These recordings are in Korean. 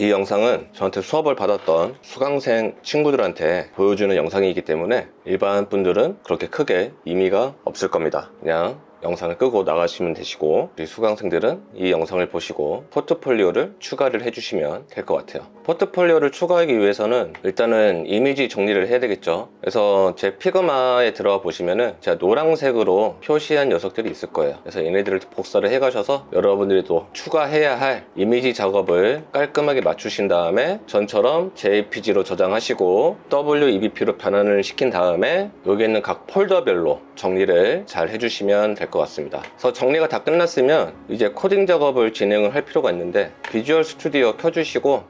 이 영상은 저한테 수업을 받았던 수강생 친구들한테 보여주는 영상이기 때문에 일반 분들은 그렇게 크게 의미가 없을 겁니다. 그냥 영상을 끄고 나가시면 되시고, 우리 수강생들은 이 영상을 보시고 포트폴리오를 추가를 해주시면 될 것 같아요. 포트폴리오를 추가하기 위해서는 일단은 이미지 정리를 해야 되겠죠. 그래서 제 피그마에 들어가 보시면은 제가 노란색으로 표시한 녀석들이 있을 거예요. 그래서 얘네들을 복사를 해 가셔서 여러분들이 또 추가해야 할 이미지 작업을 깔끔하게 맞추신 다음에 전처럼 JPG로 저장하시고 WEBP로 변환을 시킨 다음에 여기 있는 각 폴더별로 정리를 잘 해주시면 될 것 같습니다. 그래서 정리가 다 끝났으면 이제 코딩 작업을 진행을 할 필요가 있는데, 비주얼 스튜디오 켜주시고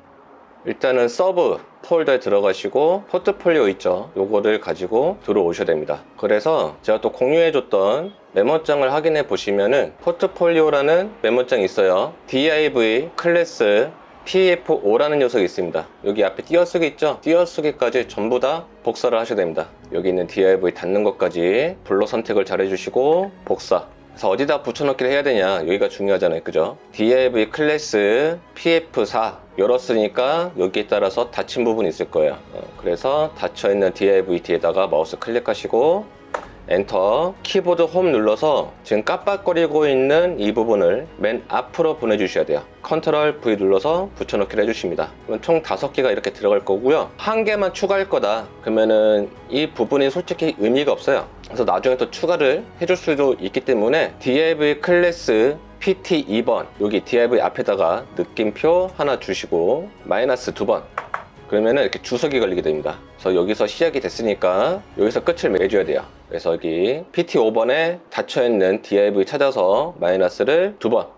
일단은 서브 폴더에 들어가시고 포트폴리오 있죠, 요거를 가지고 들어오셔야 됩니다. 그래서 제가 또 공유해줬던 메모장을 확인해 보시면은 포트폴리오라는 메모장이 있어요. div 클래스 PF5라는 녀석이 있습니다. 여기 앞에 띄어쓰기 있죠? 띄어쓰기까지 전부 다 복사를 하셔야 됩니다. 여기 있는 div 닫는 것까지 블록 선택을 잘 해주시고 복사. 그래서 어디다 붙여넣기를 해야 되냐, 여기가 중요하잖아요, 그죠? div 클래스 pf4 열었으니까 여기에 따라서 닫힌 부분이 있을 거예요. 그래서 닫혀있는 div에다가 마우스 클릭하시고 엔터, 키보드 홈 눌러서 지금 깜빡거리고 있는 이 부분을 맨 앞으로 보내주셔야 돼요. 컨트롤 V 눌러서 붙여넣기를 해주십니다. 그러면 총 5개가 이렇게 들어갈 거고요. 1개만 추가할 거다 그러면은 이 부분이 솔직히 의미가 없어요. 그래서 나중에 또 추가를 해줄 수도 있기 때문에 div 클래스 PT 2번 여기 div 앞에다가 느낌표 하나 주시고 마이너스 2번, 그러면은 이렇게 주석이 걸리게 됩니다. 그래서 여기서 시작이 됐으니까 여기서 끝을 맺어야 돼요. 그래서 여기 PT5번에 닫혀있는 div 찾아서 마이너스를 2번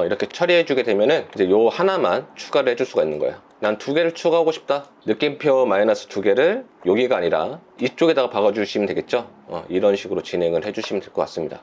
이렇게 처리해 주게 되면은 이제 요 하나만 추가를 해줄 수가 있는 거예요. 난 2개를 추가하고 싶다, 느낌표 마이너스 2개를 여기가 아니라 이쪽에다가 박아주시면 되겠죠. 이런 식으로 진행을 해주시면 될 것 같습니다.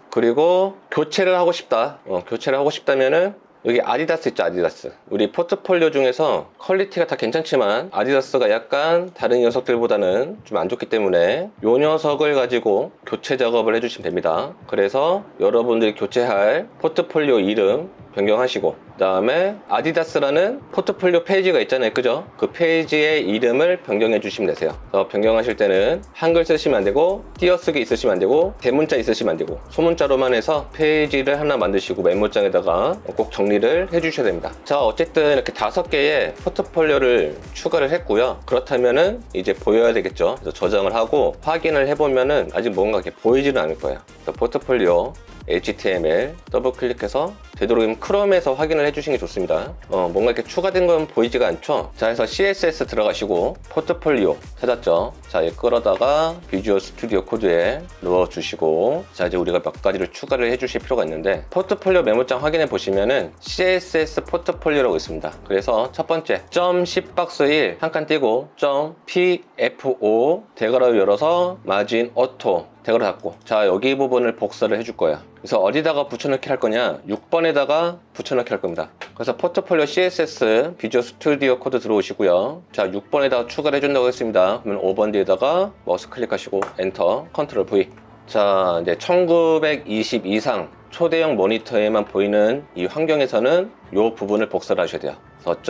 그리고 교체를 하고 싶다, 교체를 하고 싶다면은 여기 아디다스 있죠, 아디다스. 우리 포트폴리오 중에서 퀄리티가 다 괜찮지만 아디다스가 약간 다른 녀석들보다는 좀 안 좋기 때문에 이 녀석을 가지고 교체 작업을 해주시면 됩니다. 그래서 여러분들이 교체할 포트폴리오 이름 변경하시고, 그 다음에 아디다스라는 포트폴리오 페이지가 있잖아요, 그죠? 그 페이지의 이름을 변경해 주시면 되세요. 그래서 변경하실 때는 한글 쓰시면 안 되고 띄어쓰기 있으시면 안 되고 대문자 있으시면 안 되고 소문자로만 해서 페이지를 하나 만드시고 메모장에다가 꼭 정리를 해 주셔야 됩니다. 자, 어쨌든 이렇게 5개의 포트폴리오를 추가를 했고요. 그렇다면은 이제 보여야 되겠죠. 그래서 저장을 하고 확인을 해보면은 아직 뭔가 이렇게 보이지는 않을 거예요. 포트폴리오 HTML 더블 클릭해서 되도록이면 크롬에서 확인을 해주시는 게 좋습니다. 뭔가 이렇게 추가된 건 보이지가 않죠. 자, 해서 CSS 들어가시고 포트폴리오 찾았죠. 자, 이 끌어다가 비주얼 스튜디오 코드에 넣어주시고, 자, 이제 우리가 몇 가지를 추가를 해주실 필요가 있는데, 포트폴리오 메모장 확인해 보시면은 CSS 포트폴리오라고 있습니다. 그래서 첫 번째 .10박스1 한 칸 띄고 .pf5 대괄호 열어서 마진 오토 대괄호 닫고, 자, 여기 부분을 복사를 해줄 거야. 그래서 어디다가 붙여넣기 할 거냐, 6번에다가 붙여넣기 할 겁니다. 그래서 포트폴리오 CSS 비주얼 스튜디오 코드 들어오시고요. 자, 6번에다가 추가를 해준다고 했습니다. 그러면 5번 뒤에다가 마우스 클릭하시고 엔터, 컨트롤 V. 자, 이제 1920 이상 초대형 모니터에만 보이는 이 환경에서는 이 부분을 복사를 하셔야 돼요. 그래서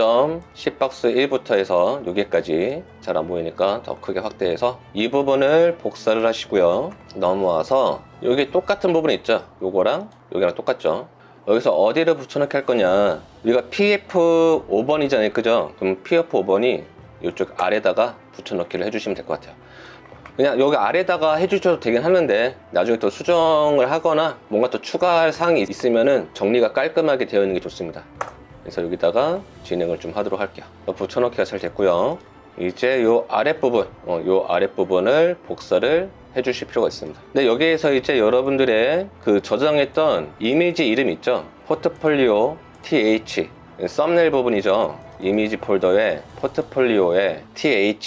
.10박스 1부터 해서 여기까지 잘 안 보이니까 더 크게 확대해서 이 부분을 복사를 하시고요. 넘어와서 여기 똑같은 부분 있죠, 요거랑 여기랑 똑같죠. 여기서 어디를 붙여넣기 할 거냐, 우리가 PF5번이잖아요, 그죠? 그럼 PF5번이 이쪽 아래다가 붙여넣기를 해주시면 될 것 같아요. 그냥 여기 아래다가 해주셔도 되긴 하는데 나중에 또 수정을 하거나 뭔가 또 추가할 사항이 있으면은 정리가 깔끔하게 되어 있는 게 좋습니다. 그래서 여기다가 진행을 좀 하도록 할게요. 붙여넣기가 잘 됐고요. 이제 요 아랫부분, 요 아랫부분을 복사를 해주실 필요가 있습니다. 근데 여기에서 이제 여러분들의 그 저장했던 이미지 이름 있죠? 포트폴리오 th, 썸네일 부분이죠. 이미지 폴더에 포트폴리오에 th에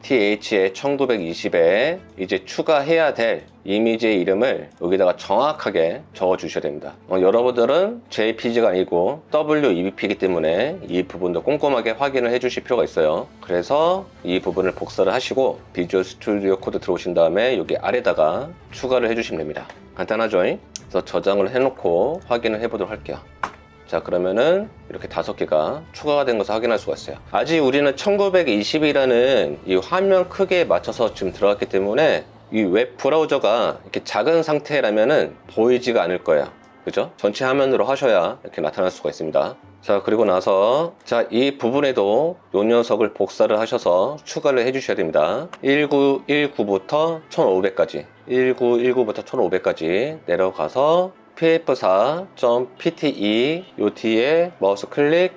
1920에 이제 추가해야 될 이미지의 이름을 여기다가 정확하게 적어 주셔야 됩니다. 여러분들은 JPG가 아니고 WEBP이기 때문에 이 부분도 꼼꼼하게 확인을 해 주실 필요가 있어요. 그래서 이 부분을 복사를 하시고 비주얼 스튜디오 코드 들어오신 다음에 여기 아래다가 추가를 해 주시면 됩니다. 간단하죠? 그래서 저장을 해놓고 확인을 해보도록 할게요. 자, 그러면은 이렇게 5개가 추가가 된 것을 확인할 수가 있어요. 아직 우리는 1920이라는 이 화면 크기에 맞춰서 지금 들어갔기 때문에 이 웹 브라우저가 이렇게 작은 상태라면은 보이지가 않을 거예요. 그죠? 전체 화면으로 하셔야 이렇게 나타날 수가 있습니다. 자, 그리고 나서 자, 이 부분에도 요 녀석을 복사를 하셔서 추가를 해 주셔야 됩니다. 1919부터 1500까지 1919부터 1500까지 내려가서 pf4.pte 요 뒤에 마우스 클릭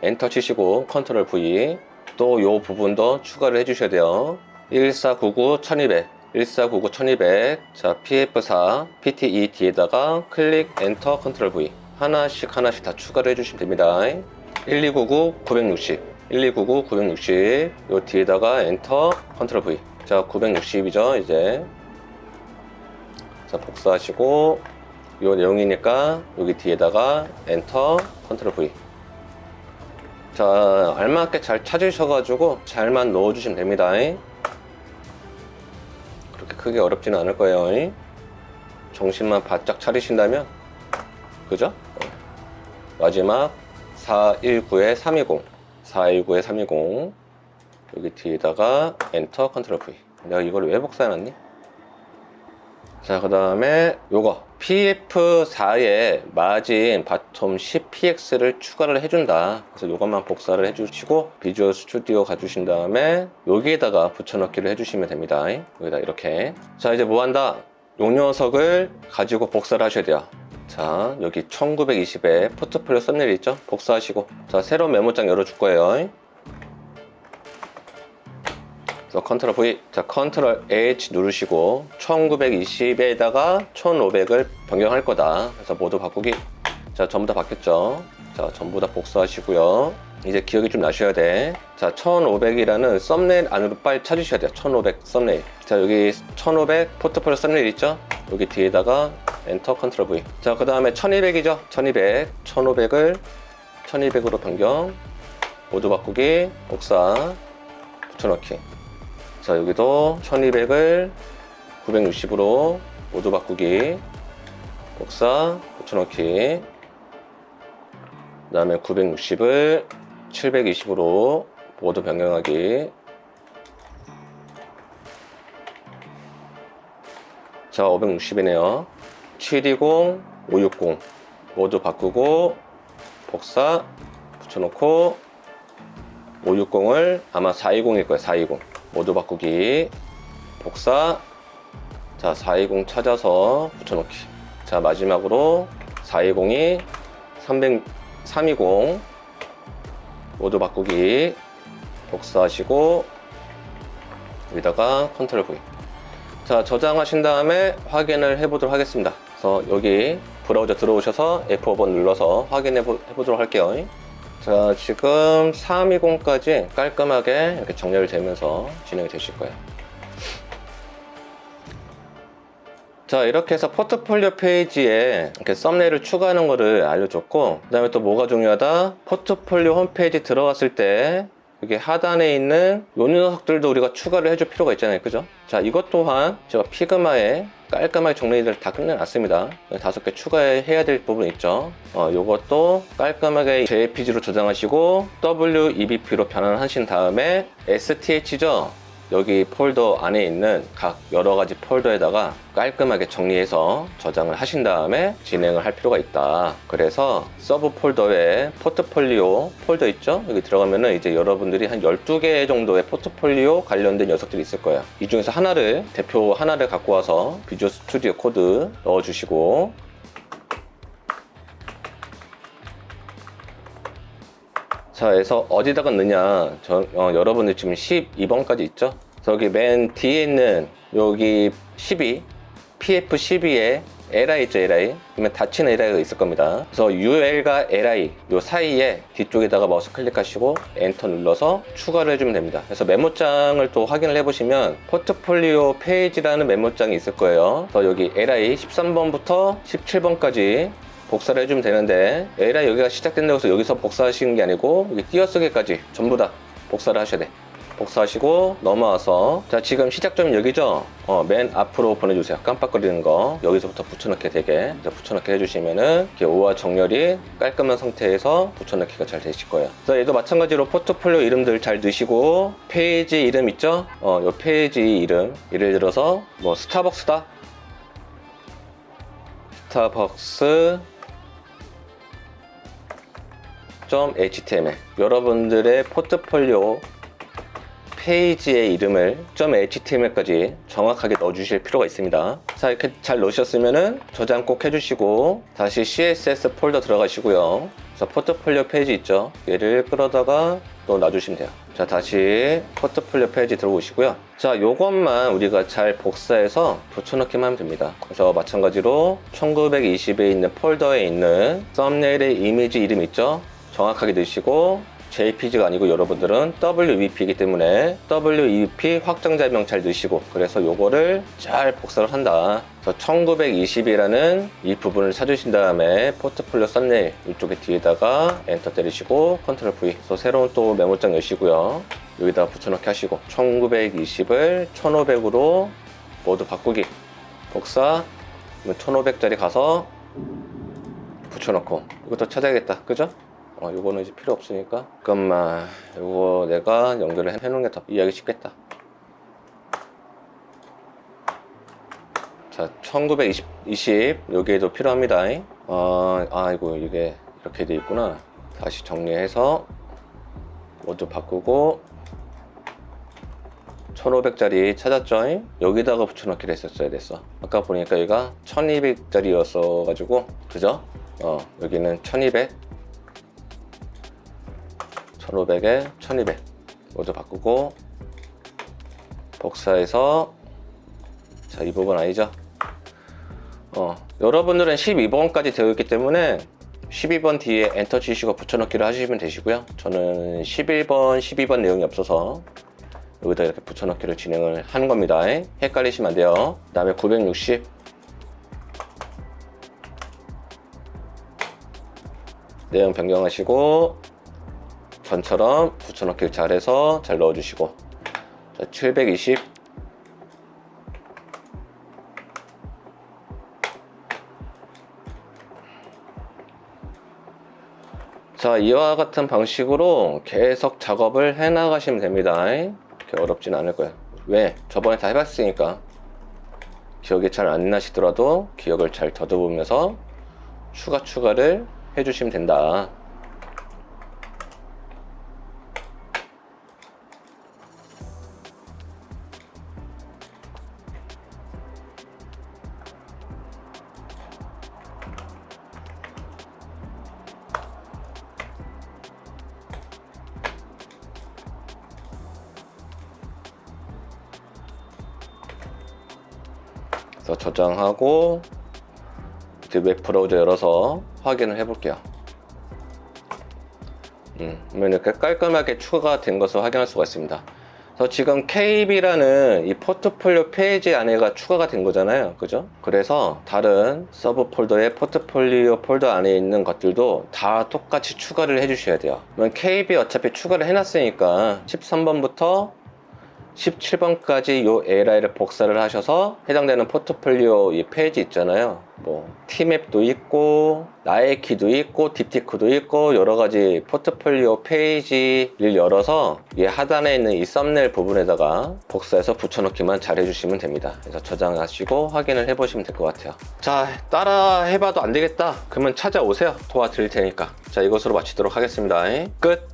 엔터 치시고 컨트롤 V 또 요 부분도 추가를 해 주셔야 돼요. 1499 1200 1499 1200 자, pf4 pte 뒤에다가 클릭 엔터 컨트롤 V 하나씩 다 추가를 해주시면 됩니다. 1299 960 1299 960 요 뒤에다가 엔터 컨트롤 V 자, 960이죠 이제. 자, 복사하시고 요 내용이니까 여기 뒤에다가 엔터 컨트롤 V 자, 알맞게 잘 찾으셔가지고 잘만 넣어주시면 됩니다. 그렇게 크게 어렵지는 않을 거예요. 정신만 바짝 차리신다면 그죠? 마지막 419에 320 419에 320 여기 뒤에다가 엔터 컨트롤 V 내가 이걸 왜 복사해놨니? 자, 그 다음에 요거 pf4에 마진 바텀 10px를 추가를 해준다. 그래서 요것만 복사를 해주시고 비주얼 스튜디오 가주신 다음에 여기에다가 붙여넣기를 해주시면 됩니다. 여기다 이렇게. 자, 이제 뭐 한다? 요 녀석을 가지고 복사를 하셔야 돼요. 자, 여기 1920에 포트폴리오 썸네일 있죠? 복사하시고 자, 새로운 메모장 열어줄 거예요. 컨트롤 V 자, 컨트롤 H 누르시고 1920에다가 1500을 변경할 거다. 그래서 모두 바꾸기. 자, 전부 다 바뀌었죠. 자, 전부 다 복사하시고요. 이제 기억이 좀 나셔야 돼. 자, 1500이라는 썸네일 안으로 빨리 찾으셔야 돼요. 1500 썸네일. 자, 여기 1500 포트폴리오 썸네일 있죠? 여기 뒤에다가 엔터 컨트롤 V. 자, 그 다음에 1200이죠? 1200 1500을 1200으로 변경 모두 바꾸기 복사 붙여넣기. 자, 여기도 1200을 960으로 모두 바꾸기 복사 붙여넣기 그 다음에 960을 720으로 모두 변경하기. 자, 560이네요 720 560 모두 바꾸고 복사 붙여놓고 560을 아마 420일 거예요. 420 모두 바꾸기 복사. 자, 420 찾아서 붙여넣기. 자, 마지막으로 420이 320 모두 바꾸기 복사하시고 여기다가 컨트롤 V. 자, 저장하신 다음에 확인을 해보도록 하겠습니다. 그래서 여기 브라우저 들어오셔서 F5번 눌러서 확인해 보도록 할게요. 자, 지금 320까지 깔끔하게 이렇게 정렬이 되면서 진행이 되실 거예요. 자, 이렇게 해서 포트폴리오 페이지에 이렇게 썸네일을 추가하는 거를 알려줬고, 그 다음에 또 뭐가 중요하다? 포트폴리오 홈페이지 들어갔을 때 여기 하단에 있는 요 녀석들도 우리가 추가를 해줄 필요가 있잖아요. 그죠? 자, 이것 또한 제가 피그마에 깔끔하게 정리를 다 끝내놨습니다. 5개 추가해야 될 부분 있죠. 요것도 깔끔하게 JPG로 저장하시고 WEBP로 변환하신 다음에 STH죠. 여기 폴더 안에 있는 각 여러가지 폴더에다가 깔끔하게 정리해서 저장을 하신 다음에 진행을 할 필요가 있다. 그래서 서브 폴더에 포트폴리오 폴더 있죠? 여기 들어가면은 이제 여러분들이 한 12개 정도의 포트폴리오 관련된 녀석들이 있을 거예요. 이 중에서 대표 하나를 갖고 와서 비주얼 스튜디오 코드 넣어주시고, 자, 그래서 어디다가 넣냐, 여러분들 지금 12번까지 있죠? 저기 맨 뒤에 있는 여기 12 PF12에 LI 있죠, LI. 그러면 닫힌 LI가 있을 겁니다. 그래서 UL과 LI 요 사이에 뒤쪽에다가 마우스 클릭하시고 엔터 눌러서 추가를 해주면 됩니다. 그래서 메모장을 또 확인을 해보시면 포트폴리오 페이지라는 메모장이 있을 거예요. 그래서 여기 LI 13번부터 17번까지 복사를 해주면 되는데, LI 여기가 시작된다고 해서 여기서 복사하시는 게 아니고 여기 띄어쓰기까지 전부 다 복사를 하셔야 돼. 복사하시고 넘어와서, 자 지금 시작점이 여기죠. 맨 앞으로 보내주세요. 깜빡거리는 거 여기서부터 붙여넣기 되게 붙여넣기 해주시면은 이렇게 오와 정렬이 깔끔한 상태에서 붙여넣기가 잘 되실 거예요. 그래서 얘도 마찬가지로 포트폴리오 이름들 잘 넣으시고, 페이지 이름 있죠? 요 페이지 이름, 예를 들어서 뭐 스타벅스다. 스타벅스 .html, 여러분들의 포트폴리오 페이지의 이름을 .html까지 정확하게 넣어주실 필요가 있습니다. 자, 이렇게 잘 넣으셨으면은 저장 꼭 해주시고 다시 CSS 폴더 들어가시고요. 그래서 포트폴리오 페이지 있죠? 얘를 끌어다가 또 놔주시면 돼요. 자, 다시 포트폴리오 페이지 들어오시고요. 자, 요것만 우리가 잘 복사해서 붙여넣기만 하면 됩니다. 그래서 마찬가지로 1920에 있는 폴더에 있는 썸네일의 이미지 이름 있죠? 정확하게 넣으시고, JPG가 아니고 여러분들은 WEP이기 때문에 WEP 확장자명 잘 넣으시고, 그래서 요거를 잘 복사를 한다. 그래서 1920이라는 이 부분을 찾으신 다음에 포트폴리오 썸네일 이쪽에 뒤에다가 엔터 때리시고 컨트롤 V. 그래서 새로운 또 메모장 여시고요. 여기다가 붙여넣기 하시고 1920을 1500으로 모두 바꾸기. 복사. 1500짜리 가서 붙여넣고, 이것도 찾아야겠다. 그죠? 요거는 이제 필요 없으니까 잠깐만, 요거 내가 연결을 해놓은 게 더 이해하기 쉽겠다. 자, 1920 여기에도 필요합니다. 아이고, 이게 이렇게 돼 있구나. 다시 정리해서 모두 바꾸고 1500짜리 찾았죠? 여기다가 붙여넣기를 했었어야 됐어. 아까 보니까 여기가 1200짜리였어 가지고, 그죠? 여기는 1200, 1500에 1200 모두 바꾸고 복사해서, 자, 이 부분 아니죠? 여러분들은 12번까지 되어 있기 때문에 12번 뒤에 엔터 치시고 붙여넣기를 하시면 되시고요. 저는 11번, 12번 내용이 없어서 여기다 이렇게 붙여넣기를 진행을 하는 겁니다. 헷갈리시면 안 돼요. 그 다음에 960 내용 변경하시고 전처럼 붙여넣기를 잘해서 잘 넣어주시고, 자, 720 자, 이와 같은 방식으로 계속 작업을 해 나가시면 됩니다. 그렇게 어렵진 않을 거예요. 왜? 저번에 다 해봤으니까. 기억이 잘 안 나시더라도 기억을 잘 더듬으면서 추가를 해주시면 된다. 그래서 저장하고 이제 웹 브라우저 열어서 확인을 해 볼게요. 그러면 이렇게 깔끔하게 추가가 된 것을 확인할 수가 있습니다. 그래서 지금 KB라는 이 포트폴리오 페이지 안에가 추가가 된 거잖아요. 그죠? 그래서 다른 서브 폴더의 포트폴리오 폴더 안에 있는 것들도 다 똑같이 추가를 해 주셔야 돼요. 그러면 KB 어차피 추가를 해 놨으니까 13번부터 17번까지 요 LI를 복사를 하셔서 해당되는 포트폴리오 이 페이지 있잖아요. 뭐 티맵도 있고 나이키도 있고 딥티크도 있고 여러가지 포트폴리오 페이지를 열어서 이 하단에 있는 이 썸네일 부분에다가 복사해서 붙여넣기만 잘 해주시면 됩니다. 그래서 저장하시고 확인을 해보시면 될 것 같아요. 자, 따라 해봐도 안 되겠다 그러면 찾아오세요. 도와드릴 테니까. 자, 이것으로 마치도록 하겠습니다. 끝.